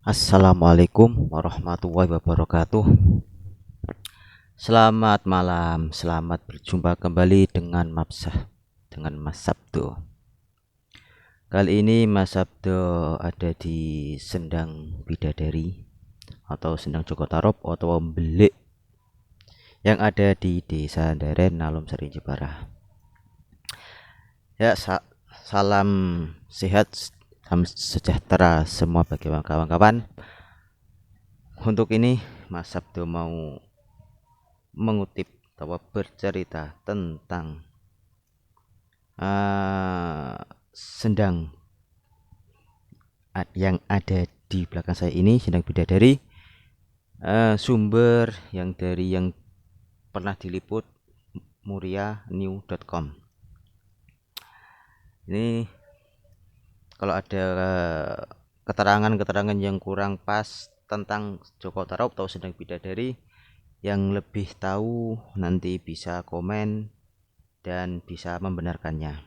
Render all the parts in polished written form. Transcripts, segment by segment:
Assalamualaikum warahmatullahi wabarakatuh. Selamat malam, selamat berjumpa kembali dengan Mas Sabdo. Kali ini Mas Sabdo ada di Sendang Bidadari atau Sendang Joko Tarub atau Belik yang ada di Desa Daren, Nalum Sari Jepara. Ya, salam sehat, salam sejahtera semua bagi kawan-kawan. Untuk ini Mas Sabdo mau mengutip atau bercerita tentang sendang yang ada di belakang saya ini, Sendang Bidadari. Sumber yang dari yang pernah diliput murianew.com. Ini kalau ada keterangan-keterangan yang kurang pas tentang Joko Tarub atau Sendang Bidadari, yang lebih tahu nanti bisa komen dan bisa membenarkannya.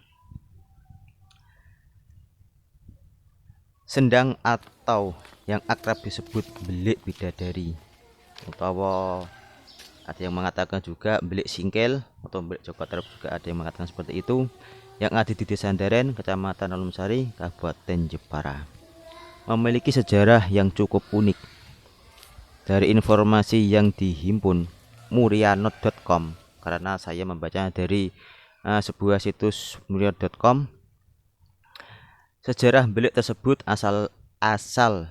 Sendang atau yang akrab disebut Belik Bidadari, atau ada yang mengatakan juga Belik Singkel atau Belik Joko Tarub, juga ada yang mengatakan seperti itu, yang ada di Desa Daren, Kecamatan Nalum Sari, Kabupaten Jepara, memiliki sejarah yang cukup unik. Dari informasi yang dihimpun murianot.com, karena saya membacanya dari sebuah situs murianot.com, sejarah Belik tersebut asal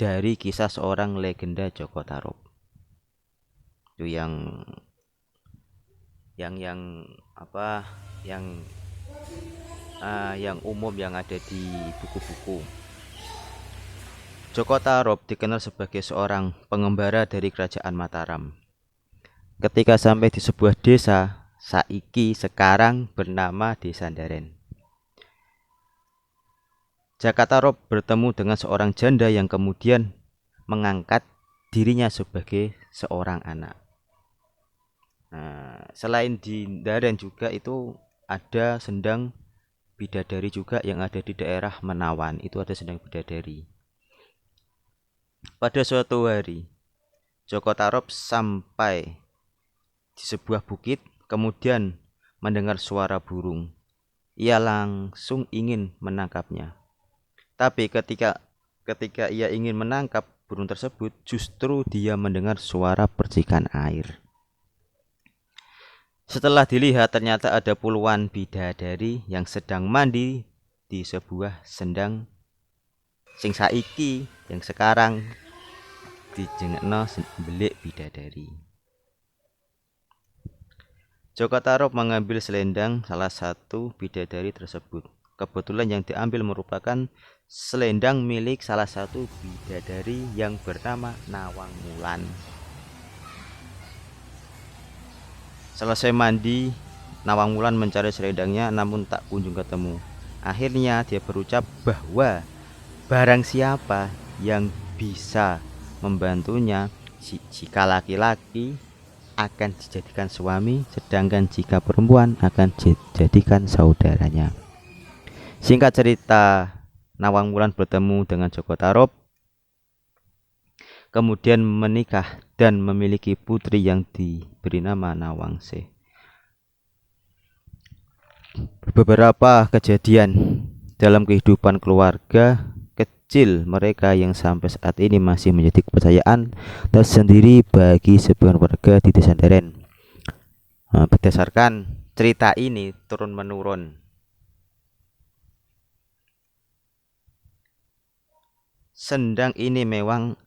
dari kisah seorang legenda Joko Tarub. Itu yang apa yang umum yang ada di buku-buku. Joko Tarub dikenal sebagai seorang pengembara dari kerajaan Mataram. Ketika sampai di sebuah desa sekarang bernama Desa Daren, Jaka Tarub bertemu dengan seorang janda yang kemudian mengangkat dirinya sebagai seorang anak. Selain di Daren juga itu ada Sendang Bidadari juga yang ada di daerah Menawan, itu ada Sendang Bidadari. Pada suatu hari, Joko Tarub sampai di sebuah bukit, kemudian mendengar suara burung. Ia langsung ingin menangkapnya. Tapi ketika ia ingin menangkap burung tersebut, justru dia mendengar suara percikan air. Setelah dilihat, ternyata ada puluhan bidadari yang sedang mandi di sebuah sendang sing saiki yang sekarang dijengekno Belik Bidadari. Joko Tarub mengambil selendang salah satu bidadari tersebut. Kebetulan yang diambil merupakan selendang milik salah satu bidadari yang bernama Nawang Wulan. Selesai mandi, Nawang Wulan mencari selendangnya namun tak kunjung ketemu. Akhirnya dia berucap bahwa barang siapa yang bisa membantunya jika laki-laki akan dijadikan suami, sedangkan jika perempuan akan dijadikan saudaranya. Singkat cerita, Nawang Wulan bertemu dengan Joko Tarub, kemudian menikah dan memiliki putri yang diberi nama Nawangse. Beberapa kejadian dalam kehidupan keluarga kecil mereka yang sampai saat ini masih menjadi kepercayaan tersendiri bagi sebagian warga di Desa Daren. Berdasarkan cerita ini turun menurun, sendang ini memang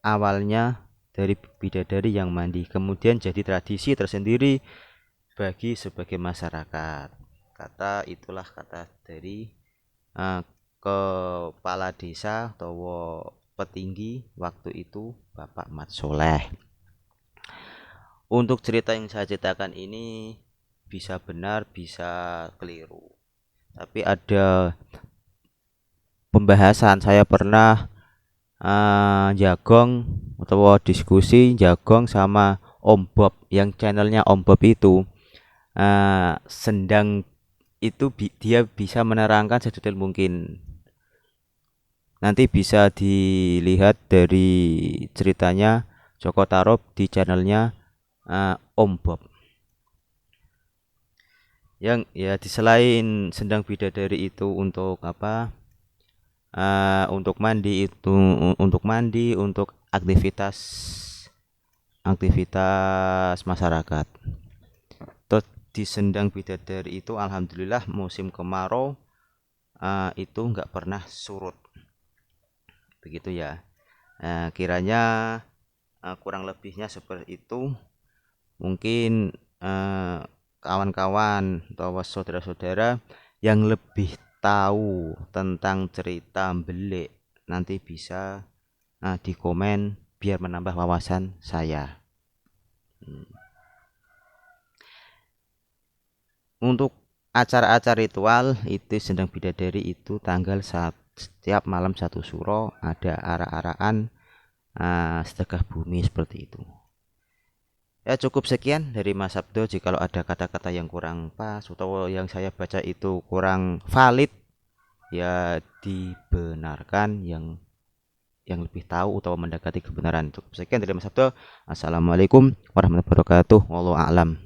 awalnya dari bidadari yang mandi, kemudian jadi tradisi tersendiri bagi sebagai masyarakat. Itulah kata dari kepala desa atau petinggi waktu itu, Bapak Mat Soleh. Untuk cerita yang saya ceritakan ini bisa benar bisa keliru, tapi ada pembahasan. Saya pernah jagong atau diskusi jagong sama Om Bob yang channelnya Om Bob itu, sendang itu dia bisa menerangkan sedetail mungkin. nanti bisa dilihat dari ceritanya Joko Tarub di channelnya Om Bob. Yang ya di selain sendang bidadari itu untuk apa? Untuk mandi itu untuk mandi, untuk aktivitas masyarakat. Terus di sendang bidadari itu alhamdulillah musim kemarau itu nggak pernah surut. Begitu ya. Kiranya kurang lebihnya seperti itu. Mungkin kawan-kawan atau saudara-saudara yang lebih tahu tentang cerita belik nanti bisa di komen biar menambah wawasan saya. Untuk acara-acara ritual itu sendang bidadari itu tanggal setiap malam 1 suro ada arak-arakan sedekah bumi seperti itu. Ya cukup sekian dari Mas Sabdo. Jikalau ada kata-kata yang kurang pas atau yang saya baca itu kurang valid, ya dibenarkan yang lebih tahu atau mendekati kebenaran. Cukup sekian dari Mas Sabdo. Assalamualaikum warahmatullahi wabarakatuh. Wallahu a'lam.